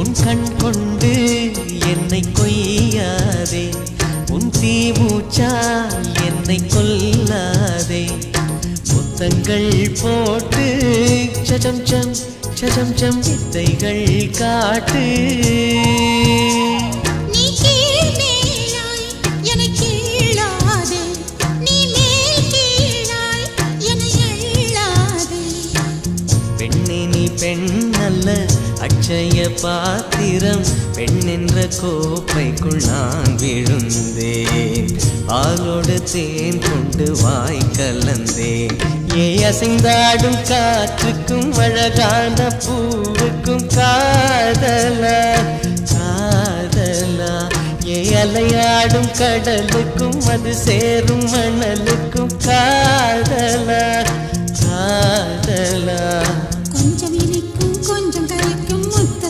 உன் கண் கொண்டு என்னை கொய்யாதே உன் தீமூச்சால் என்னை கொல்லாதே முத்தங்கள் போட்டு சஜம் சம் சஜம் சம் வித்தைகள் காட்டு பெண்ணல்ல அட்சய பாத்திரம் பெண் என்ற கோப்பைக்குள் நான் விழுந்தேன் பாலோடு தேன் கொண்டு வாய் கலந்தேன் ஏ அசைந்தாடும் காற்றுக்கும் அழகான பூவுக்கும் காதலா காதலா ஏ அலையாடும் கடலுக்கும் அது சேரும் மணலுக்கும் காதலா காதலா